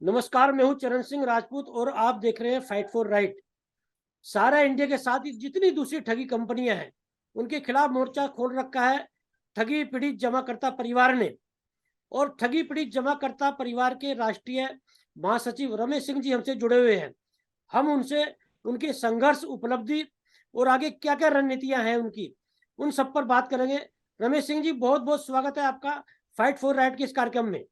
नमस्कार, मैं हूं चरण सिंह राजपूत और आप देख रहे हैं फाइट फॉर राइट। सारा इंडिया के साथ ही जितनी दूसरी ठगी कंपनियां हैं, उनके खिलाफ मोर्चा खोल रखा है ठगी पीड़ित जमाकर्ता परिवार ने। और ठगी पीड़ित जमाकर्ता परिवार के राष्ट्रीय महासचिव रमेश सिंह जी हमसे जुड़े हुए हैं। हम उनसे उनके संघर्ष, उपलब्धि और आगे क्या क्या रणनीतियां हैं उनकी, उन सब पर बात करेंगे। रमेश सिंह जी, बहुत बहुत स्वागत है आपका फाइट फॉर राइट के इस कार्यक्रम में।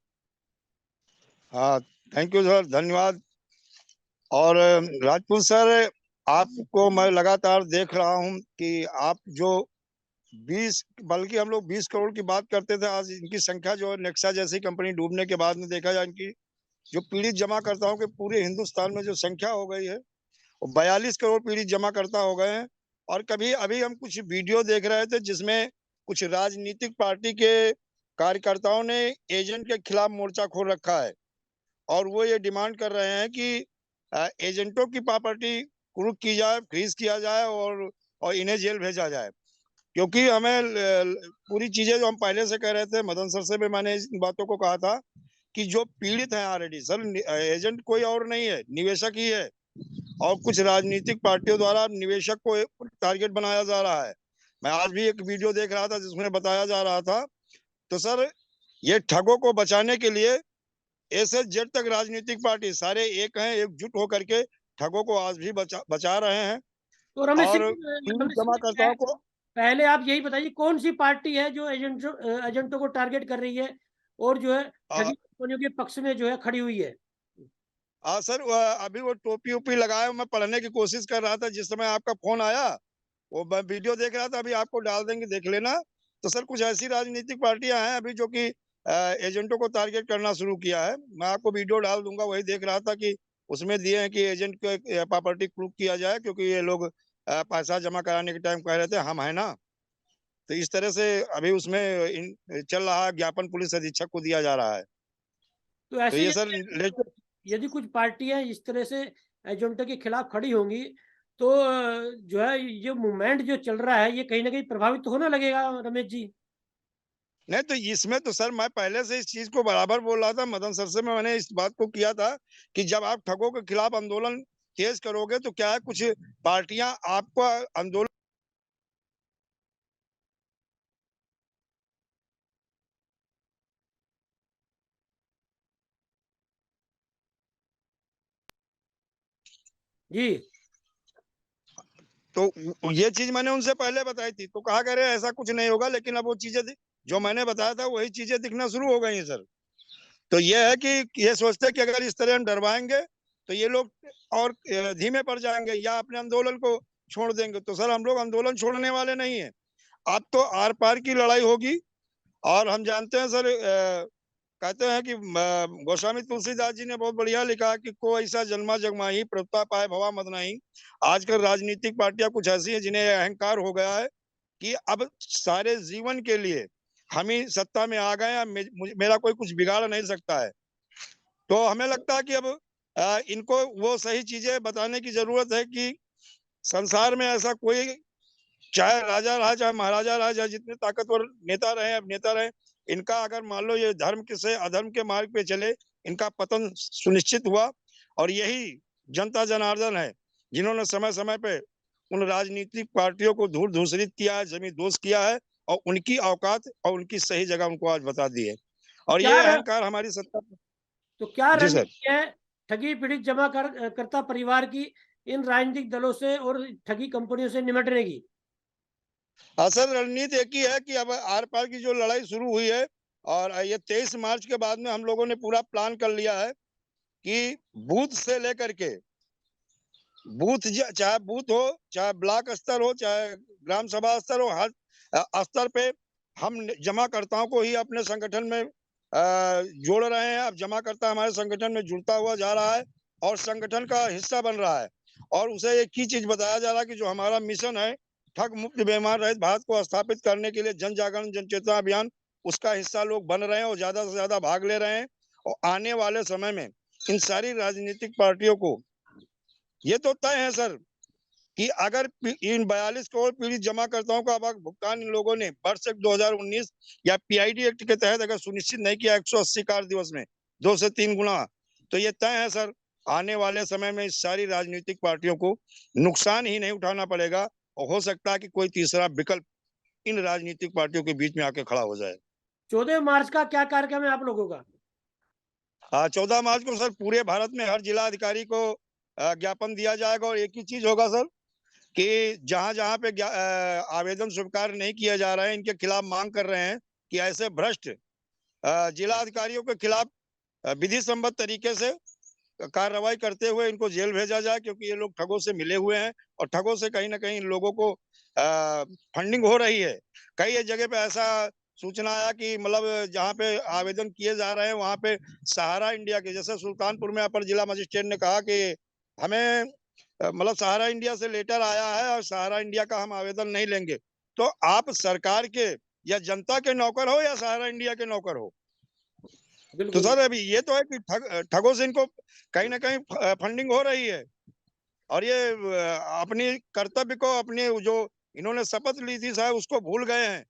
हाँ, थैंक यू सर, धन्यवाद। और राजपूत सर, आपको मैं लगातार देख रहा हूँ कि आप जो 20 बल्कि हम लोग 20 करोड़ की बात करते थे, आज इनकी संख्या जो है नेक्सा जैसी कंपनी डूबने के बाद में देखा जाए, इनकी जो पीड़ित जमाकर्ताओं के पूरे हिंदुस्तान में जो संख्या हो गई है वो 42 करोड़ पीड़ित जमाकर्ता हो गए हैं। और कभी अभी हम कुछ वीडियो देख रहे थे जिसमें कुछ राजनीतिक पार्टी के कार्यकर्ताओं ने एजेंट के खिलाफ मोर्चा खोल रखा है और वो ये डिमांड कर रहे हैं कि एजेंटों की प्रॉपर्टी कुर्क की जाए, फ्रीज किया जाए और इन्हें जेल भेजा जाए। क्योंकि हमें पूरी चीजें जो हम पहले से कह रहे थे, मदन सर से भी मैंने इन बातों को कहा था कि जो पीड़ित हैं ऑलरेडी सर, एजेंट कोई और नहीं है, निवेशक ही है। और कुछ राजनीतिक पार्टियों द्वारा निवेशक को टारगेट बनाया जा रहा है। मैं आज भी एक वीडियो देख रहा था जिसमें बताया जा रहा था। तो सर, ये ठगों को बचाने के लिए ए से जेड तक राजनीतिक पार्टी सारे एक हैं, एकजुट होकर के ठगों को आज भी बचा रहे हैं। तो रमेश सिंह और पीड़ित रमेश सिंह जी, जमाकर्ताओं को पहले आप यही बताइए कौन सी पार्टी है जो एजेंटों को टारगेट कर रही है और जो है आ, ठगी कंपनियों के पक्ष में जो है खड़ी हुई है। सर, अभी वो टोपी ओपी लगाए मैं पढ़ने की कोशिश कर रहा था जिस समय आपका फोन आया। वो मैं वीडियो देख रहा था, अभी आपको डाल देंगे, देख लेना। तो सर, कुछ ऐसी राजनीतिक पार्टियां हैं अभी जो कि एजेंटों को टारगेट करना शुरू किया है। मैं आपको वीडियो डाल दूंगा, वही देख रहा था कि उसमें दिए हैं कि एजेंट को प्रॉपर्टी प्रूव किया जाए, क्योंकि ये लोग पैसा जमा कराने के टाइम कह रहे थे हम है ना। तो इस तरह से अभी उसमें चल रहा है, ज्ञापन पुलिस अधीक्षक को दिया जा रहा है। तो तो ऐसे ये सर यदि कुछ पार्टियां इस तरह से एजेंटों के खिलाफ खड़ी होंगी तो जो है ये मूवमेंट जो चल रहा है ये कहीं ना कहीं प्रभावित तो होना लगेगा रमेश जी। नहीं, तो इसमें तो सर मैं पहले से इस चीज को बराबर बोल रहा था, मदन सर से मैंने इस बात को किया था कि जब आप ठगों के खिलाफ आंदोलन तेज करोगे तो क्या है, कुछ पार्टियां आपको आंदोलन जी। तो ये चीज मैंने उनसे पहले बताई थी, तो कहा करे ऐसा कुछ नहीं होगा, लेकिन अब वो चीजें जो मैंने बताया था वही चीजें दिखना शुरू हो गई हैं सर। तो ये है कि ये सोचते हैं कि अगर इस तरह हम डरवाएंगे तो ये लोग और धीमे पड़ जाएंगे या अपने आंदोलन को छोड़ देंगे। तो सर, हम लोग आंदोलन छोड़ने वाले नहीं है। अब तो आर पार की लड़ाई होगी। और हम जानते हैं सर, कहते हैं कि गोस्वामी तुलसीदास जी ने बहुत बढ़िया लिखा कि को ऐसा जन्मा जगमाही प्रभुता पाए भवा मत नहीं। आजकल राजनीतिक पार्टियां कुछ ऐसी हैं जिन्हें अहंकार हो गया है कि अब सारे जीवन के लिए हम ही सत्ता में आ गए हैं, मेरा कोई कुछ बिगाड़ नहीं सकता है। तो हमें लगता है कि अब इनको वो सही चीजें बताने की जरूरत है कि संसार में ऐसा कोई, चाहे राजा रहा चाहे महाराजा रहा, चाहे जितने ताकतवर नेता रहे अभिनेता रहे, इनका अगर मान लो ये धर्म के से अधर्म के मार्ग पे चले, इनका पतन सुनिश्चित हुआ। और यही जनता जनार्दन है जिन्होंने समय समय पे उन राजनीतिक पार्टियों को धूल धूसरित किया है, जमी दोष किया है, और उनकी औकात और उनकी सही जगह उनको आज बता दी है। तो और ये अहंकार हमारी सत्ता। क्या जी सर। रणनीति है ठगी पीड़ित करता परिवार की इन राजनीतिक दलों से और ठगी कंपनियों से निपटने की? असल रणनीति एक ही है कि अब आर पार की जो लड़ाई शुरू हुई है, और ये 23 मार्च के बाद में हम लोगों ने पूरा प्लान कर लिया है कि बूथ से लेकर के बूथ, चाहे बूथ हो, चाहे ब्लॉक स्तर हो, चाहे ग्राम सभा स्तर हो, हर स्तर पे हम जमाकर्ताओं को ही अपने संगठन में जोड़ रहे हैं। अब जमाकर्ता हमारे संगठन में जुड़ता हुआ जा रहा है और संगठन का हिस्सा बन रहा है। और उसे एक ही चीज बताया जा रहा है कि जो हमारा मिशन है, ठग मुक्त बेईमान रहित भारत को स्थापित करने के लिए जन जागरण जन चेतना अभियान, उसका हिस्सा लोग बन रहे हैं और ज्यादा से ज्यादा भाग ले रहे हैं। और आने वाले समय में इन सारी राजनीतिक पार्टियों को ये तो तय है सर कि अगर इन 42 करोड़ पीड़ित जमाकर्ताओं का भुगतान इन लोगों ने वर्ष 2019 या पीआईडी एक्ट के तहत अगर सुनिश्चित नहीं किया 180 कार्य दिवस में 2 से 3 गुना, तो ये तय है सर, आने वाले समय में इस सारी राजनीतिक पार्टियों को नुकसान ही नहीं उठाना पड़ेगा, और हो सकता है कि कोई तीसरा विकल्प इन राजनीतिक पार्टियों के बीच में आके खड़ा हो जाए। 14 मार्च का क्या कार्यक्रम है आप लोगों का? 14 मार्च को सर पूरे भारत में हर जिला अधिकारी को ज्ञापन दिया जाएगा, और एक ही चीज होगा सर कि जहां जहां पे आवेदन स्वीकार नहीं किया जा रहा है, इनके खिलाफ मांग कर रहे हैं कि ऐसे भ्रष्ट जिला अधिकारियों के खिलाफ विधि सम्मत तरीके से कार्रवाई करते हुए इनको जेल भेजा जाए, क्योंकि ये लोग ठगों से मिले हुए हैं, और ठगों से कहीं ना कहीं इन लोगों को फंडिंग हो रही है। कई जगह पे ऐसा सूचना आया कि मतलब जहाँ पे आवेदन किए जा रहे हैं वहां पे सहारा इंडिया के, जैसे सुल्तानपुर में अपर जिला मजिस्ट्रेट ने कहा कि हमें मतलब सहारा इंडिया से लेटर आया है और सहारा इंडिया का हम आवेदन नहीं लेंगे। तो आप सरकार के या जनता के नौकर हो या सहारा इंडिया के नौकर हो? तो बिल्कुल। सर अभी ये तो है कि ठगों से इनको कहीं ना कहीं फंडिंग हो रही है, और ये अपनी कर्तव्य को, अपने जो इन्होंने शपथ ली थी साहब, उसको भूल गए हैं।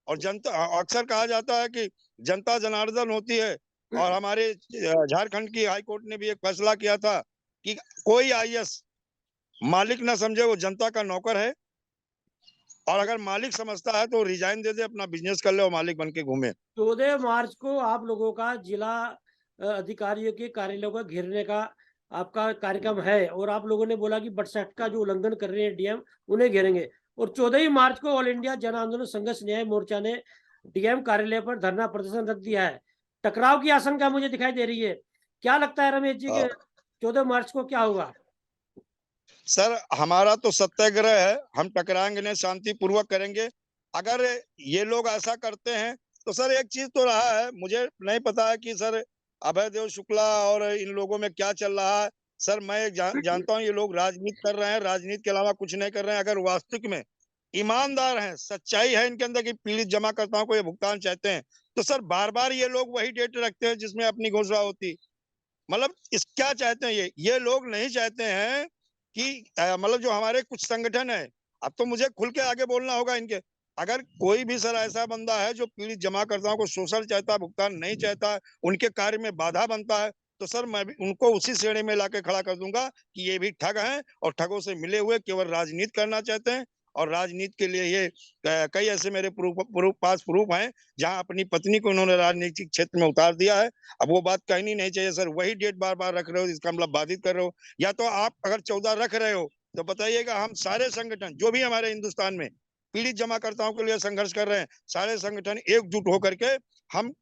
और जनता, अक्सर कहा जाता है कि जनता जनार्दन होती है, और हमारे झारखंड की हाई कोर्ट ने भी एक फैसला किया था कि कोई आईएएस मालिक ना समझे वो जनता का नौकर है, और अगर मालिक समझता है तो रिजाइन दे दे, अपना बिजनेस कर ले और मालिक बन के घूमे। 14 मार्च को आप लोगों का जिला अधिकारियों के कार्यालयों का घेरने का आपका कार्यक्रम है, और आप लोगों ने बोला कि बट एक्ट का जो उल्लंघन कर रहे हैं डीएम उन्हें घेरेंगे। और 14 मार्च को ऑल इंडिया जन आंदोलन संघर्ष न्याय मोर्चा ने डीएम कार्यालय पर धरना प्रदर्शन रख दिया है। टकराव की आशंका मुझे दिखाई दे रही है। क्या लगता है रमेश जी के 14 मार्च को क्या होगा? सर हमारा तो सत्याग्रह है, हम टकराएंगे नहीं, शांतिपूर्वक करेंगे। अगर ये लोग ऐसा करते हैं तो सर एक चीज तो रहा है, मुझे नहीं पता है कि सर अभय देव शुक्ला और इन लोगों में क्या चल रहा है। सर मैं जानता हूँ ये लोग राजनीति कर रहे हैं, राजनीति के अलावा कुछ नहीं कर रहे हैं। अगर वास्तविक में ईमानदार हैं, सच्चाई है इनके अंदर कि पीड़ित जमाकर्ताओं को ये भुगतान चाहते हैं, तो सर बार बार ये लोग वही डेट रखते हैं जिसमें अपनी घोषणा होती। मतलब इस क्या चाहते हैं ये लोग नहीं चाहते हैं कि मतलब जो हमारे कुछ संगठन है, अब तो मुझे खुल के आगे बोलना होगा इनके। अगर कोई भी सर ऐसा बंदा है जो पीड़ित जमाकर्ताओं को शोषण चाहता, भुगतान नहीं चाहता, उनके कार्य में बाधा बनता है, तो सर मैं भी उनको उसी श्रेणी में लाके खड़ा कर दूंगा कि ये भी ठग हैं, और ठगों से मिले हुए केवल राजनीति करना चाहते हैं। और राजनीति के लिए ये कई ऐसे मेरे पास प्रूफ हैं जहां अपनी पत्नी को उन्होंने राजनीतिक क्षेत्र में उतार दिया है। अब वो बात कहनी नहीं चाहिए सर, वही डेट बार बार रख रहे हो, इसका मतलब बाधित कर रहे हो। या तो आप अगर 14 रख रहे हो तो बताइएगा, हम सारे संगठन जो भी हमारे हिंदुस्तान में पीड़ित जमाकर्ताओं के लिए संघर्ष कर रहे हैं, सारे संगठन एकजुट होकर के हम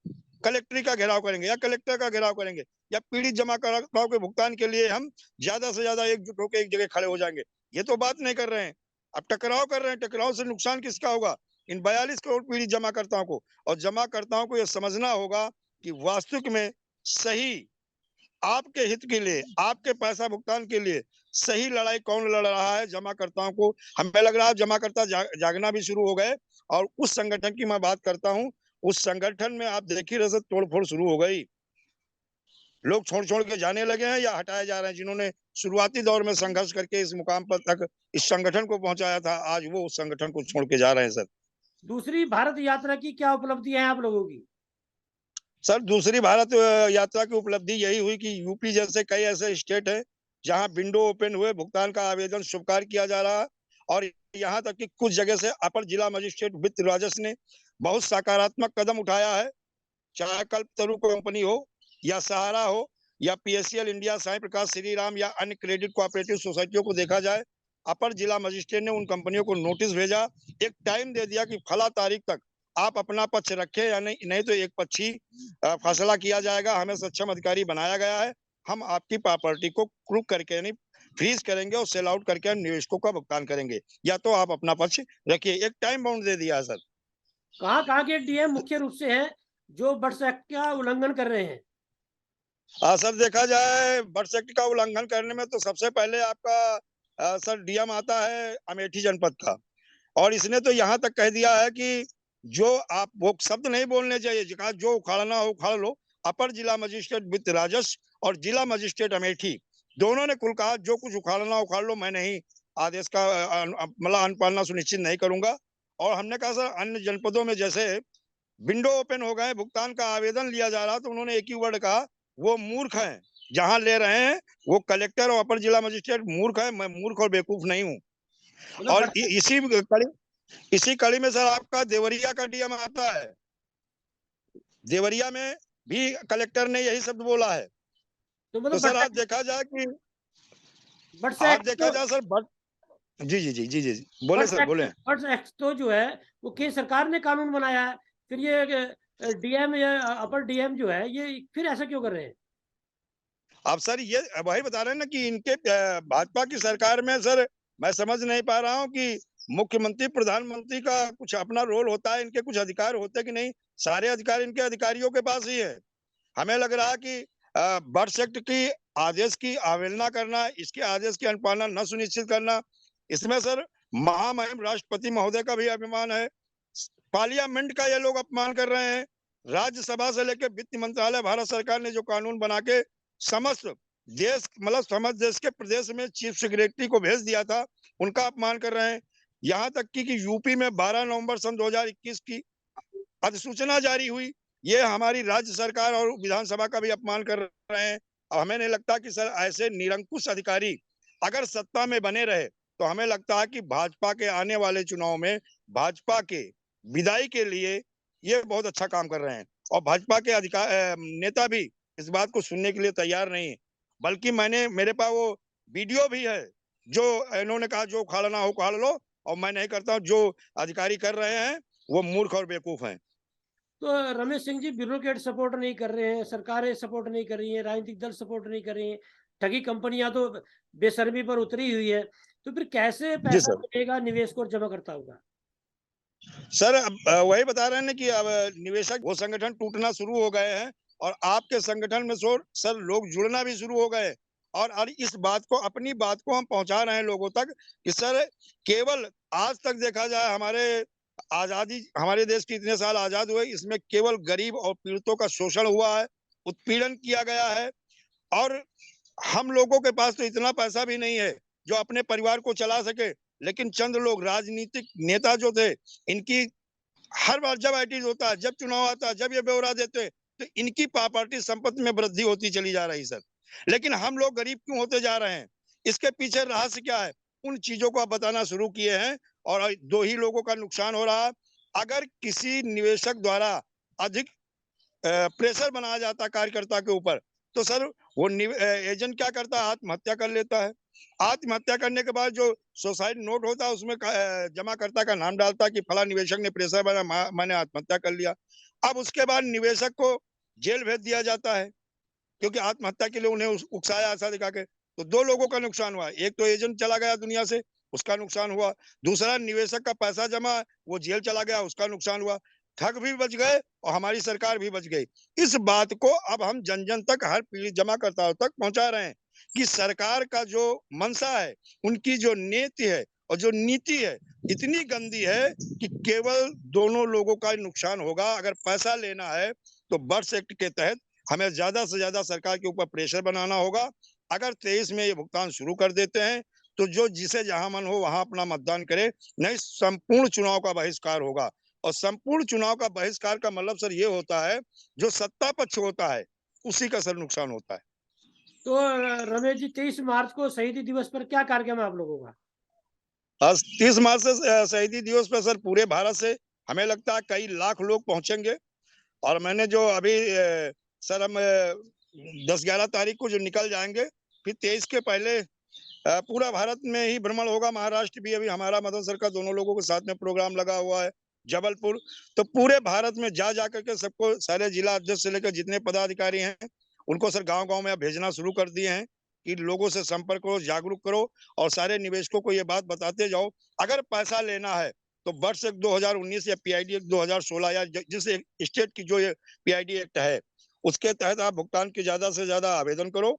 कलेक्ट्री का घेराव करेंगे, या कलेक्टर का घेराव करेंगे, या पीड़ित जमाकर्ताओं के भुगतान के लिए हम ज्यादा से ज्यादा एकजुट होकर एक जगह खड़े हो जाएंगे। ये तो बात नहीं कर रहे हैं, अब टकराव कर रहे हैं। टकराव से नुकसान किसका होगा? इन 42 करोड़ पीड़ित जमाकर्ताओं को। और जमाकर्ताओं को यह समझना होगा कि वास्तविक में सही आपके हित के लिए, आपके पैसा भुगतान के लिए सही लड़ाई कौन लड़ रहा है जमाकर्ताओं को। हमें लग रहा है जमाकर्ता जागना भी शुरू हो गए, और उस संगठन की मैं बात करता हूं, उस संगठन में आप देख ही रहे थे, तोड़फोड़ शुरू हो गई। लोग छोड़ छोड़ के जाने लगे हैं या हटाए जा रहे हैं। जिन्होंने शुरुआती दौर में संघर्ष करके इस मुकाम पर तक इस संगठन को पहुंचाया था, आज वो उस संगठन को छोड़ के जा रहे हैं सर। दूसरी भारत यात्रा की क्या उपलब्धियां हैं आप लोगों की? सर दूसरी भारत यात्रा की उपलब्धि यही हुई कि यूपी जैसे कई ऐसे स्टेट है जहां विंडो ओपन हुए, भुगतान का आवेदन स्वीकार किया जा रहा है। और यहाँ तक कि कुछ जगह से अपर जिला मजिस्ट्रेट वित्त राजस्व ने बहुत सकारात्मक कदम उठाया है। चाहे कल्पतरु कंपनी हो, या सहारा हो, या पीएससीएल इंडिया, साई प्रकाश, श्री राम, या अन्य क्रेडिट कोऑपरेटिव सोसाइटियों को देखा जाए, अपर जिला मजिस्ट्रेट ने उन कंपनियों को नोटिस भेजा, एक टाइम दे दिया कि फला तारीख तक आप अपना पक्ष रखें या नहीं तो एक पक्षी फैसला किया जाएगा। हमें सक्षम अधिकारी बनाया गया है, हम आपकी प्रॉपर्टी को क्रूक करके नहीं फ्रीज करेंगे, और सेल आउट करके निवेशकों का भुगतान करेंगे, या तो आप अपना पक्ष रखिए। एक टाइम बाउंड दे दिया है सर। कहाँ के डीएम मुख्य रूप से हैं जो बर्ड्स एक्ट का उल्लंघन कर रहे हैं? सर देखा जाए बर्ड्स एक्ट का उल्लंघन करने में तो सबसे पहले आपका सर डीएम आता है अमेठी जनपद का। और इसने तो यहाँ तक कह दिया है कि जो आप वो शब्द नहीं बोलने चाहिए, कहा जो उखाड़ना हो उखाड़ लो। अपर जिला मजिस्ट्रेट वित्त राजस्व और जिला मजिस्ट्रेट अमेठी दोनों ने कुल कहा जो कुछ उखाड़ना उखाड़ लो, मैं नहीं आदेश का मतलब अनुपालना सुनिश्चित नहीं करूंगा। और हमने कहा सर अन्य जनपदों में जैसे विंडो ओपन हो गए, भुगतान का आवेदन लिया जा रहा, तो उन्होंने एक ही वर्ड कहा, वो मूर्ख हैं। जहां ले रहे हैं वो कलेक्टर और अपर जिला मजिस्ट्रेट मूर्ख है, मैं मूर्ख और बेवकूफ नहीं हूँ। मतलब और बढ़ते इसी कड़ी में सर आपका देवरिया का डीएम आता है। देवरिया में भी कलेक्टर ने यही शब्द बोला है। तो तो मतलब सर बढ़ते आज देखा जाए कि बट्स आज एक्ट देखा तो जाए सर जी जी जी जी जी बोले सर बोले। बट्स एक्ट तो जो है वो केंद्र सरकार ने कानून बनाया है। फिर ये डीएम या अपर डीएम जो है ये फिर ऐसा क्यों कर रहे हैं? अब सर ये वही बता रहे हैं ना कि इनके भाजपा की सरकार में सर मैं समझ नहीं पा रहा हूँ कि मुख्यमंत्री प्रधानमंत्री का कुछ अपना रोल होता है, इनके कुछ अधिकार होते कि नहीं। सारे अधिकार इनके अधिकारियों के पास ही है। हमें लग रहा है कि बर्थ एक्ट की आदेश की अवहेलना करना, इसके आदेश की अनुपालना न सुनिश्चित करना, इसमें सर महामहिम राष्ट्रपति महोदय का भी अभिमान है। पार्लियामेंट का ये लोग अपमान कर रहे हैं। राज्यसभा से लेकर वित्त मंत्रालय, भारत सरकार ने जो कानून बना के समस्त देश मतलब समस्त देश के प्रदेश में चीफ सेक्रेटरी को भेज दिया था, उनका अपमान कर रहे हैं। यहाँ तक कि यूपी में 12 नवंबर सन 2021 की अधिसूचना जारी हुई, ये हमारी राज्य सरकार और विधानसभा का भी अपमान कर रहे हैं। हमें नहीं लगता कि सर ऐसे निरंकुश अधिकारी अगर सत्ता में बने रहे तो हमें लगता है कि भाजपा के आने वाले चुनाव में भाजपा के विदाई के लिए ये बहुत अच्छा काम कर रहे हैं। और भाजपा के नेता भी इस बात को सुनने के लिए तैयार नहीं है। बल्कि मेरे पास वो वीडियो भी है जो इन्होंने कहा जो उखाड़ना हो उखाड़ लो, और मैं नहीं करता हूँ। जो अधिकारी कर रहे हैं वो मूर्ख और बेवकूफ हैं। तो रमेश सिंह जी, ब्यूरोक्रेट सपोर्ट नहीं कर रहे हैं, सरकारें सपोर्ट नहीं कर रही हैं, राजनीतिक दल सपोर्ट नहीं कर रही हैं, ठगी कंपनियां तो बेशर्मी पर उतरी हुई है, तो फिर कैसे जी पैसा सर। मिलेगा निवेशक और जमा करता होगा? सर अब वही बता रहे हैं ना कि अब निवेशक वो संगठन टूटना शुरू हो गए हैं, और आपके संगठन में सर लोग जुड़ना भी शुरू हो गए। और इस बात को अपनी बात को हम पहुंचा रहे हैं लोगों तक कि सर केवल आज तक देखा जाए हमारे देश के इतने साल आजाद हुए, इसमें केवल गरीब और पीड़ितों का शोषण हुआ है, उत्पीड़न किया गया है। और हम लोगों के पास तो इतना पैसा भी नहीं है जो अपने परिवार को चला सके। लेकिन चंद लोग राजनीतिक नेता जो थे, इनकी हर बार जब आईटी होता है, जब चुनाव आता है, जब ये ब्यौरा देते हैं, तो इनकी प्रॉपर्टी संपत्ति में वृद्धि होती चली जा रही सर। लेकिन हम लोग गरीब क्यों होते जा रहे हैं, इसके पीछे रहस्य क्या है, उन चीजों को आप बताना शुरू किए हैं। और दो ही लोगों का नुकसान हो रहा है। अगर किसी निवेशक द्वारा अधिक प्रेशर बनाया जाता है कार्यकर्ता के ऊपर, तो सर वो एजेंट क्या करता है, आत्महत्या कर लेता है। आत्महत्या करने के बाद जो सुसाइड नोट होता है उसमें जमाकर्ता का नाम डालता है कि फला निवेशक ने प्रेशर बना, मैंने आत्महत्या कर लिया। अब उसके बाद निवेशक को जेल भेज दिया जाता है, क्योंकि आत्महत्या के लिए उन्हें उकसाया ऐसा दिखा के। तो दो लोगों का नुकसान हुआ, एक तो एजेंट चला गया दुनिया से, उसका नुकसान हुआ। दूसरा निवेशक का पैसा जमा, वो जेल चला गया, उसका नुकसान हुआ। ठग भी बच गए और हमारी सरकार भी बच गई। इस बात को अब हम जन जन तक, हर पीड़ित जमाकर्ताओं तक पहुंचा रहे हैं कि सरकार का जो मंशा है, उनकी जो नीति है और जो नीति है, इतनी गंदी है कि केवल दोनों लोगों का नुकसान होगा। अगर पैसा लेना है तो बर्ड्स एक्ट के तहत हमें ज्यादा से ज्यादा सरकार के ऊपर प्रेशर बनाना होगा। अगर 23 में ये भुगतान शुरू कर देते हैं तो जो जिसे जहां मन हो वहां अपना मतदान करे, नहीं संपूर्ण चुनाव का बहिष्कार होगा। और संपूर्ण चुनाव का बहिष्कार का मतलब सर ये होता है, जो सत्ता पक्ष होता है उसी का सर नुकसान होता है। तो रमेश जी, 23 मार्च को शहीदी दिवस पर क्या कार्यक्रम है आप लोगों का? आज 30 मार्च से शहीदी दिवस पर सर पूरे भारत से हमें लगता है कई लाख लोग पहुंचेंगे। और मैंने जो अभी सर हम 10-11 तारीख को जो निकल जाएंगे, फिर 23 के पहले पूरा भारत में ही भ्रमण होगा। महाराष्ट्र भी अभी हमारा मदन सर का दोनों लोगों के साथ में प्रोग्राम लगा हुआ है, जबलपुर। तो पूरे भारत में जा करके सबको, सारे जिला अध्यक्ष से लेकर जितने पदाधिकारी हैं, उनको सर गांव गांव में भेजना शुरू कर दिए हैं कि लोगों से संपर्क करो, जागरूक करो, और सारे निवेशकों को ये बात बताते जाओ। अगर पैसा लेना है तो वर्ष 2019 या पीआईडी एक्ट 2016 या जिस स्टेट की जो ये पीआईडी एक्ट है, उसके तहत आप भुगतान की ज्यादा से ज्यादा आवेदन करो।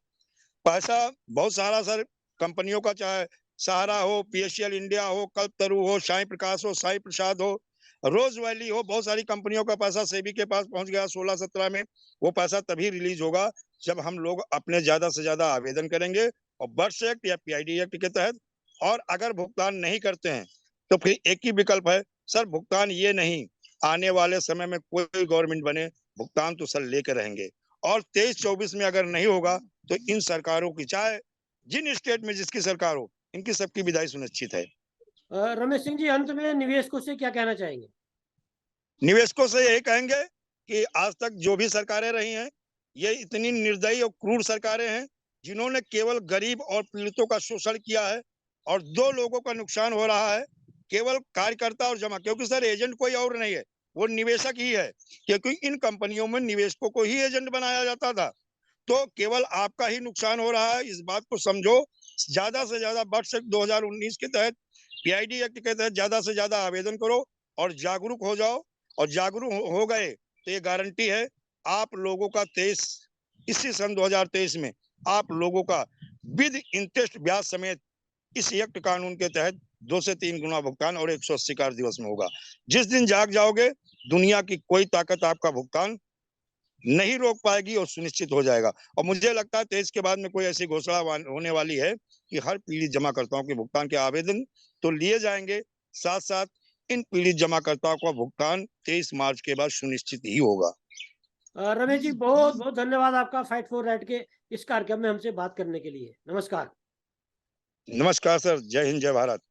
पैसा बहुत सारा सर कंपनियों का, चाहे सहारा हो, पीएसएल इंडिया हो, कल्पतरु हो, साई प्रकाश हो, साई प्रसाद हो, रोज वैली हो, बहुत सारी कंपनियों का पैसा सेबी के पास पहुंच गया 16-17 में। वो पैसा तभी रिलीज होगा जब हम लोग अपने ज्यादा से ज्यादा आवेदन करेंगे और बर्ड्स एक्ट या पीआईडी एक्ट के तहत। और अगर भुगतान नहीं करते हैं तो फिर एक ही विकल्प है सर, भुगतान ये नहीं, आने वाले समय में कोई गवर्नमेंट बने, भुगतान तो सर लेकर रहेंगे। और 23-24 में अगर नहीं होगा तो इन सरकारों की, चाहे जिन स्टेट में जिसकी सरकार हो, इनकी सबकी विदाई सुनिश्चित है। रमेश सिंह जी, अंत में निवेशकों से क्या कहना चाहेंगे? निवेशकों से यही कहेंगे कि आज तक जो भी सरकारें रही हैं, ये इतनी निर्दयी और क्रूर सरकारें हैं जिन्होंने केवल गरीब और पीड़ितों का शोषण किया है और 2 लोगों का नुकसान हो रहा है, केवल कार्यकर्ता और जमा, क्योंकि सर एजेंट कोई और नहीं है, वो निवेशक ही है, क्योंकि इन कंपनियों में निवेशकों को ही एजेंट बनाया जाता था। तो केवल आपका ही नुकसान हो रहा है, इस बात को समझो। ज्यादा से ज्यादा बर्ड्स एक्ट 2019 के तहत, पीआईडी एक्ट के तहत ज्यादा से ज्यादा आवेदन करो और जागरूक हो जाओ। और जागरूक हो गए तो ये गारंटी है आप लोगों का 23 इसी सन 2023 में आप लोगों का विद इंटरेस्ट ब्याज समेत इस एक्ट कानून के तहत 2 से 3 गुना भुगतान और 180 कार्य दिवस में होगा। जिस दिन जाग जाओगे, दुनिया की कोई ताकत आपका भुगतान नहीं रोक पाएगी और सुनिश्चित हो जाएगा। और मुझे लगता है 23 के बाद में कोई ऐसी घोषणा होने वाली है कि हर पीड़ित जमाकर्ताओं के भुगतान के आवेदन तो लिए जाएंगे, साथ साथ इन पीड़ित जमाकर्ताओं का भुगतान 23 मार्च के बाद सुनिश्चित ही होगा। रमेश जी, बहुत बहुत धन्यवाद आपका फाइट फॉर राइट के इस कार्यक्रम में हमसे बात करने के लिए। नमस्कार। नमस्कार सर, जय हिंद, जय भारत।